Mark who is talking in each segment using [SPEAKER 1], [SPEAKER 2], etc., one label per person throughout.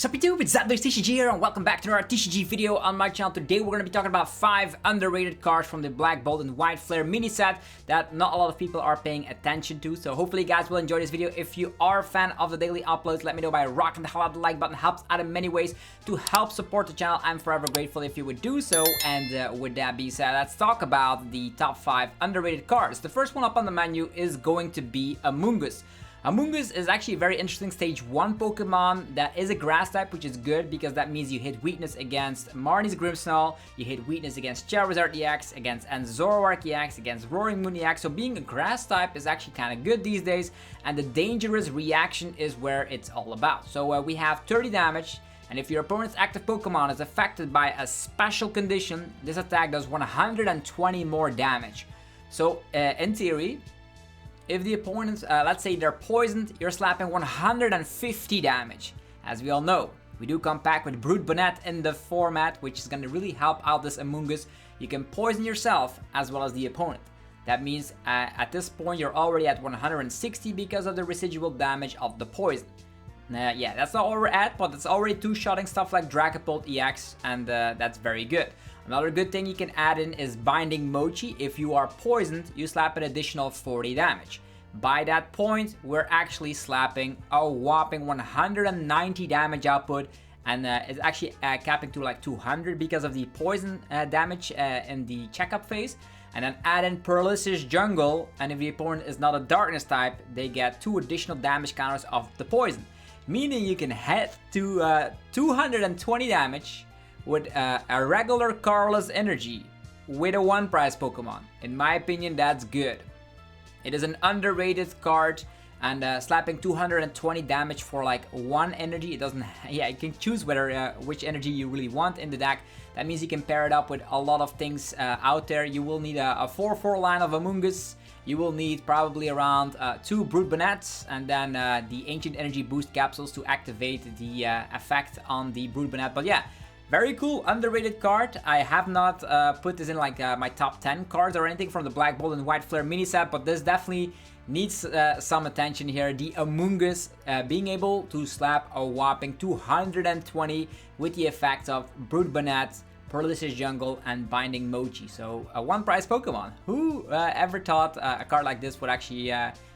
[SPEAKER 1] What's up YouTube, it's TCG here and welcome back to another TCG video on my channel. Today we're going to be talking about 5 underrated cards from the Black, Bold and White Flare mini set that not a lot of people are paying attention to. So hopefully you guys will enjoy this video. If you are a fan of the daily uploads, let me know by rocking the hell out of the like button. Helps out in many ways to help support the channel. I'm forever grateful if you would do so. And with that being said, let's talk about the top 5 underrated cards. The first one up on the menu is going to be Amoonguss. Amoonguss is actually a very interesting stage 1 Pokemon that is a grass type, which is good because that means you hit weakness against Marnie's Grimmsnarl, you hit weakness against Charizard EX, against Zoroark EX, against Roaring Moon EX. So being a grass type is actually kind of good these days, and the dangerous reaction is where it's all about. So we have 30 damage, and if your opponent's active Pokemon is affected by a special condition, this attack does 120 more damage. So in theory, if the opponents, let's say they're poisoned, you're slapping 150 damage. As we all know, we do come back with Brute Bonnet in the format, which is going to really help out this Amoonguss. You can poison yourself as well as the opponent. That means at this point you're already at 160 because of the residual damage of the poison. Yeah, that's not where we're at, but it's already two-shotting stuff like Dragapult EX, and that's very good. Another good thing you can add in is Binding Mochi. If you are poisoned, you slap an additional 40 damage. By that point, we're actually slapping a whopping 190 damage output, and it's actually capping to like 200 because of the poison damage in the checkup phase. And then add in Paralysis Jungle, and if the opponent is not a darkness type, they get 2 additional damage counters of the poison. Meaning you can head to 220 damage with a regular colorless energy with a 1 prize Pokemon. In my opinion, that's good. It is an underrated card, and slapping 220 damage for like 1 energy, it doesn't, yeah, you can choose whether which energy you really want in the deck. That means you can pair it up with a lot of things out there. You will need a 4/4 line of Amoonguss. You will need probably around 2 Brute Bonnets, and then the Ancient Energy Boost Capsules to activate the effect on the Brute Bonnet. But yeah, very cool, underrated card. I have not put this in like my top 10 cards or anything from the Black, Bold and White Flare mini set, but this definitely needs some attention here. The Amoonguss being able to slap a whopping 220 with the effects of Brute Bonnet, Paralysis Jungle, and Binding Mochi. So a 1 prize Pokemon. Who ever thought a card like this would actually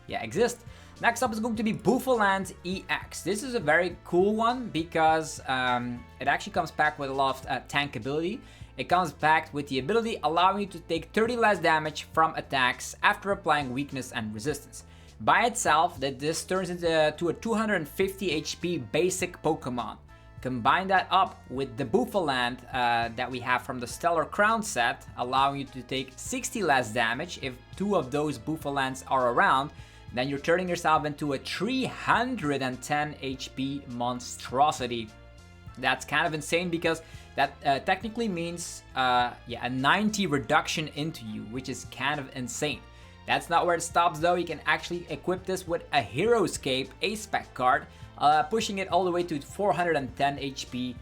[SPEAKER 1] exist? Next up is going to be Bofuland EX. This is a very cool one because it actually comes back with a lot of tank ability. It comes back with the ability allowing you to take 30 less damage from attacks after applying weakness and resistance. By itself, this turns into a 250 HP basic Pokemon. Combine that up with the Bouffalant that we have from the Stellar Crown set, allowing you to take 60 less damage if 2 of those Bouffalants are around. Then you're turning yourself into a 310 HP monstrosity. That's kind of insane because that technically means a 90 reduction into you, which is kind of insane. That's not where it stops though. You can actually equip this with a Heroescape A-Spec card, pushing it all the way to 410 HP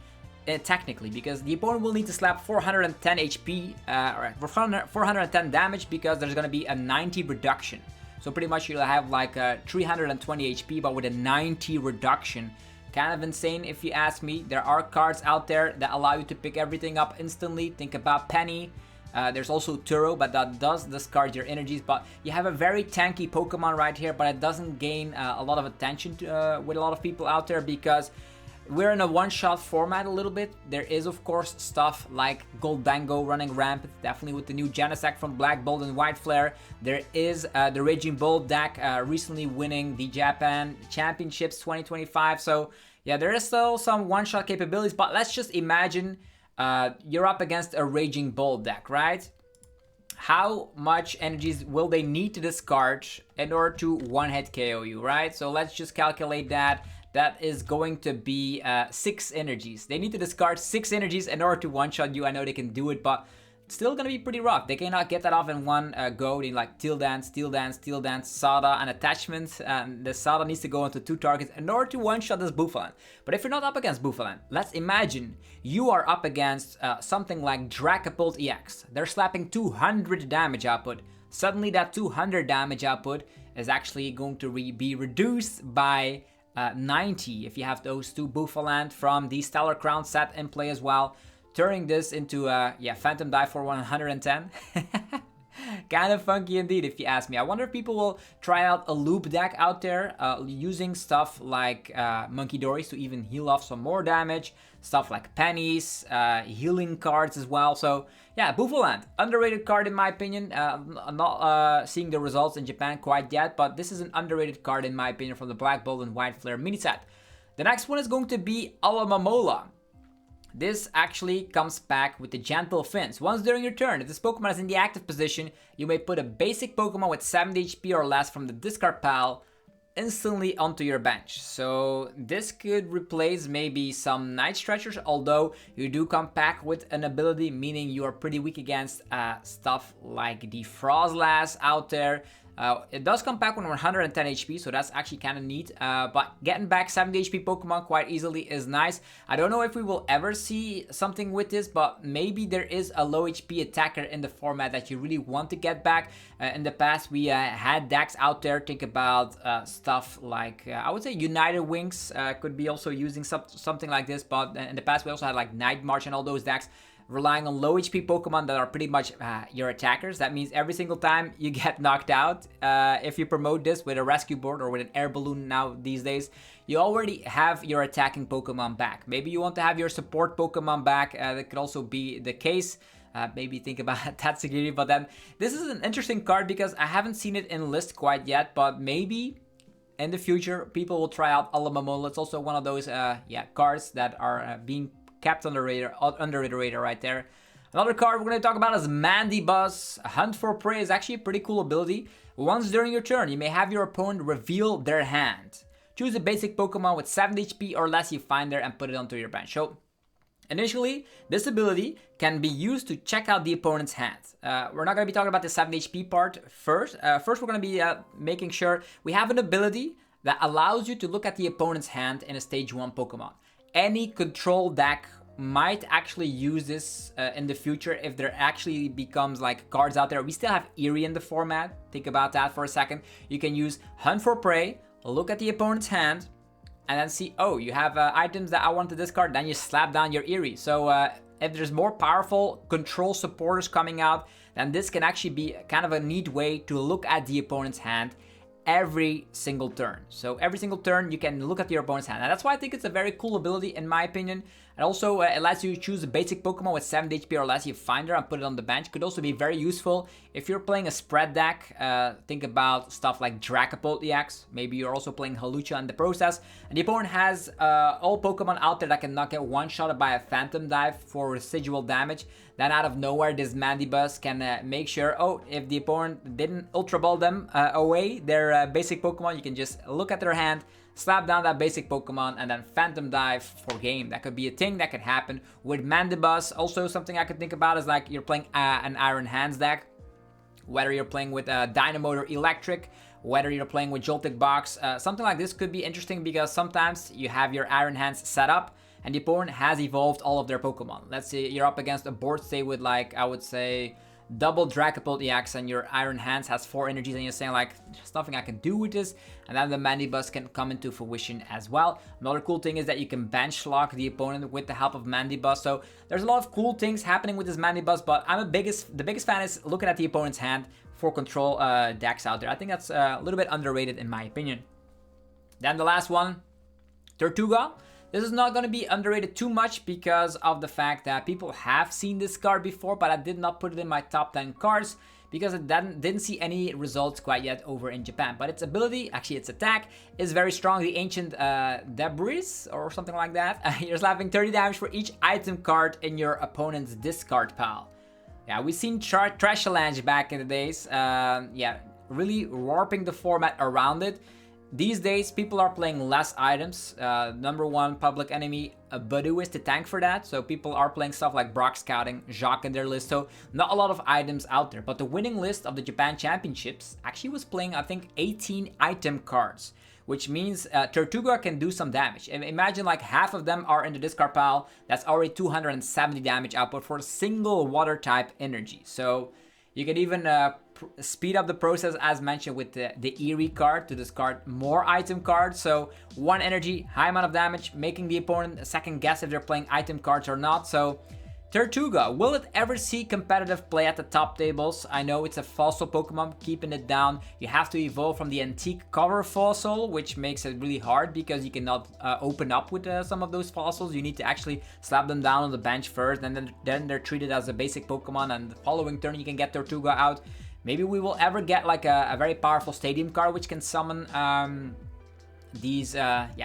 [SPEAKER 1] technically, because the opponent will need to slap 410 HP, or 410 damage, because there's going to be a 90 reduction. So pretty much you'll have like a 320 HP, but with a 90 reduction. Kind of insane if you ask me. There are cards out there that allow you to pick everything up instantly. Think about Penny. There's also Turo, but that does discard your energies. But you have a very tanky Pokemon right here, but it doesn't gain a lot of attention with a lot of people out there because we're in a one-shot format a little bit. There is, of course, stuff like Goldango running rampant, definitely with the new Genesect from Black, Bold, and White Flare. There is the Raging Bull deck recently winning the Japan Championships 2025. So, yeah, there is still some one-shot capabilities, but let's just imagine you're up against a Raging Bull deck, right? How much energies will they need to discard in order to one-hit KO you, right? So let's just calculate that. That is going to be 6 energies. They need to discard 6 energies in order to one-shot you. I know they can do it, but it's still gonna be pretty rough. They cannot get that off in one go. They like Steel Dance, Steel Dance, Steel Dance, Sada, and attachments. The Sada needs to go into 2 targets in order to one-shot this Bouffalant. But if you're not up against Bouffalant, let's imagine you are up against something like Dragapult EX. They're slapping 200 damage output. Suddenly that 200 damage output is actually going to be reduced by 90 if you have those two Bouffalant from the Stellar Crown set in play as well. Turning this into, yeah, Phantom Dive for 110. Kind of funky indeed, if you ask me. I wonder if people will try out a loop deck out there, using stuff like Monkey Dories to even heal off some more damage, stuff like pennies, healing cards as well. So yeah, Bouffalant, underrated card in my opinion. I'm not seeing the results in Japan quite yet, but this is an underrated card in my opinion from the Black Bolt and White Flare mini set. The next one is going to be Alomomola. This actually comes back with the Gentle Fins. Once during your turn, if this Pokemon is in the active position, you may put a basic Pokemon with 70 HP or less from the discard pile instantly onto your bench. So this could replace maybe some Night Stretchers, although you do come back with an ability, meaning you are pretty weak against stuff like the Frostlass out there. It does come back with 110 HP, so that's actually kind of neat. But getting back 70 HP Pokemon quite easily is nice. I don't know if we will ever see something with this, but maybe there is a low HP attacker in the format that you really want to get back. In the past, we had decks out there. Think about stuff like, I would say United Wings could be also using something like this. But in the past, we also had like Night March and all those decks, relying on low HP Pokemon that are pretty much your attackers. That means every single time you get knocked out, if you promote this with a rescue board or with an air balloon now these days, you already have your attacking Pokemon back. Maybe you want to have your support Pokemon back. That could also be the case. Maybe think about Tatsugiri, but then this is an interesting card because I haven't seen it in list quite yet, but maybe in the future people will try out Alomomola. It's also one of those cards that are being kept under the radar right there. Another card we're going to talk about is Mandibuzz. Hunt for Prey is actually a pretty cool ability. Once during your turn, you may have your opponent reveal their hand. Choose a basic Pokemon with 7 HP or less you find there and put it onto your bench. So initially, this ability can be used to check out the opponent's hand. We're not going to be talking about the 7 HP part first. First, we're going to be making sure we have an ability that allows you to look at the opponent's hand in a stage 1 Pokemon. Any control deck might actually use this in the future if there actually becomes like cards out there. We still have Eerie in the format. Think about that for a second. You can use Hunt for Prey, look at the opponent's hand, and then see, oh, you have items that I want to discard. Then you slap down your Eerie. So if there's more powerful control supporters coming out, then this can actually be kind of a neat way to look at the opponent's hand every single turn. So every single turn you can look at your opponent's hand, and that's why I think it's a very cool ability in my opinion. And also it lets you choose a basic Pokemon with 7 HP or less. You find her and put it on the bench. Could also be very useful if you're playing a spread deck. Think about stuff like Dragapult EX. Maybe you're also playing Hawlucha in the process, and the opponent has all Pokemon out there that can not get one-shotted by a Phantom Dive for residual damage. Then out of nowhere, this Mandibuzz can make sure, oh, if the opponent didn't Ultra Ball them away, their basic Pokemon, you can just look at their hand, slap down that basic Pokemon, and then Phantom Dive for game. That could be a thing that could happen with Mandibuzz. Also, something I could think about is like you're playing an Iron Hands deck, whether you're playing with Dynamo or Eelektrik, whether you're playing with Joltik Box. Something like this could be interesting because sometimes you have your Iron Hands set up and the opponent has evolved all of their Pokemon. Let's say you're up against a board state with, like, I would say double Dragapult EX and your Iron Hands has 4 energies and you're saying like, there's nothing I can do with this, and then the Mandibuzz can come into fruition as well. Another cool thing is that you can bench lock the opponent with the help of Mandibuzz. So there's a lot of cool things happening with this Mandibuzz, but the biggest fan is looking at the opponent's hand for control decks out there. I think that's a little bit underrated in my opinion. Then the last one, Tertuga. This is not going to be underrated too much because of the fact that people have seen this card before, but I did not put it in my top 10 cards because it didn't see any results quite yet over in Japan. But its ability, actually its attack, is very strong. The Ancient Debris or something like that. You're slapping 30 damage for each item card in your opponent's discard pile. Yeah, we've seen Trashalange back in the days. Yeah, really warping the format around it. These days, people are playing less items. Number one public enemy, Budu, is to tank for that. So people are playing stuff like Brock Scouting, Jacques in their list. So not a lot of items out there. But the winning list of the Japan Championships actually was playing, I think, 18 item cards. Which means Tertuga can do some damage. Imagine like half of them are in the discard pile. That's already 270 damage output for a single water type energy. So you can even speed up the process, as mentioned, with the Eerie card to discard more item cards. So 1 energy, high amount of damage, making the opponent second guess if they're playing item cards or not. So Tertuga, will it ever see competitive play at the top tables? I know it's a fossil Pokemon, keeping it down. You have to evolve from the antique cover fossil, which makes it really hard because you cannot open up with some of those fossils. You need to actually slap them down on the bench first, and then they're treated as a basic Pokemon, and the following turn you can get Tertuga out. Maybe we will ever get like a very powerful stadium card which can summon these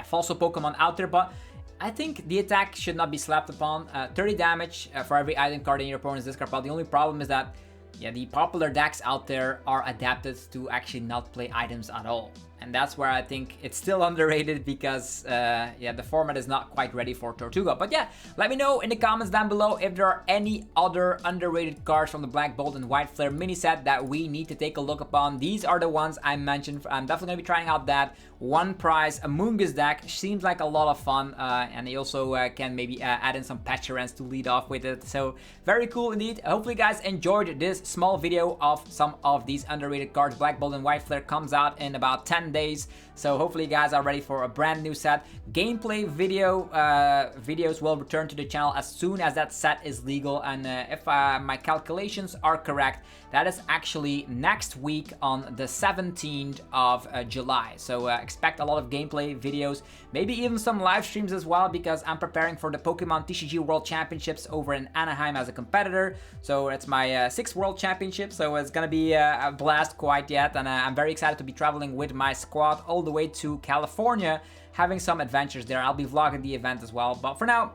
[SPEAKER 1] fossil Pokemon out there, but I think the attack should not be slapped upon. 30 damage for every item card in your opponent's discard pile. The only problem is that the popular decks out there are adapted to actually not play items at all. And that's where I think it's still underrated because, the format is not quite ready for Tertuga. But yeah, let me know in the comments down below if there are any other underrated cards from the Black Bolt and White Flare mini set that we need to take a look upon. These are the ones I mentioned. I'm definitely going to be trying out that one prize Amoonguss deck. Seems like a lot of fun, and you also can maybe add in some Patcherans to lead off with it. So very cool indeed. Hopefully you guys enjoyed this small video of some of these underrated cards. Black Bolt and White Flare comes out in about 10 days, so hopefully you guys are ready for a brand new set. Gameplay videos will return to the channel as soon as that set is legal, and if my calculations are correct, that is actually next week on the 17th of July. So expect a lot of gameplay videos, maybe even some live streams as well, because I'm preparing for the Pokemon TCG World Championships over in Anaheim as a competitor. So it's my 6th World Championship, so it's gonna be a blast quite yet, and I'm very excited to be traveling with my squad all the way to California, having some adventures there. I'll be vlogging the event as well, but for now,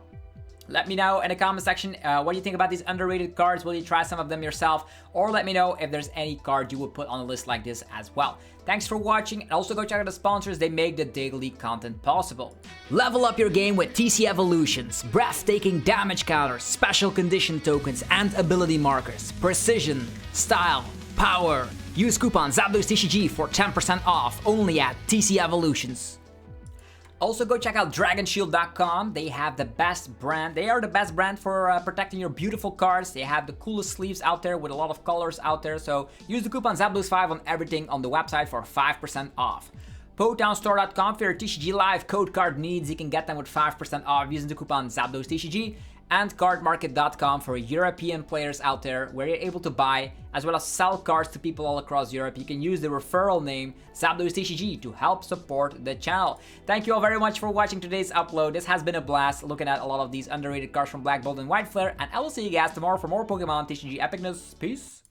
[SPEAKER 1] let me know in the comment section what do you think about these underrated cards. Will you try some of them yourself? Or let me know if there's any card you would put on a list like this as well. Thanks for watching, and also go check out the sponsors. They make the daily content possible. Level up your game with TC Evolutions. Breathtaking damage counters, special condition tokens, and ability markers. Precision, style, power. Use coupon ZapDosesTCG for 10% off only at TC Evolutions. Also, go check out DragonShield.com. They have the best brand. They are the best brand for protecting your beautiful cards. They have the coolest sleeves out there with a lot of colors out there. So use the coupon ZapDos5 on everything on the website for 5% off. PokemonStore.com for your TCG Live code card needs. You can get them with 5% off using the coupon ZapDosTCG. And cardmarket.com for European players out there, where you're able to buy as well as sell cards to people all across Europe. You can use the referral name ZapDosTCG to help support the channel. Thank you all very much for watching today's upload. This has been a blast looking at a lot of these underrated cards from Black Bolt and White Flare, and I will see you guys tomorrow for more Pokemon TCG epicness. Peace.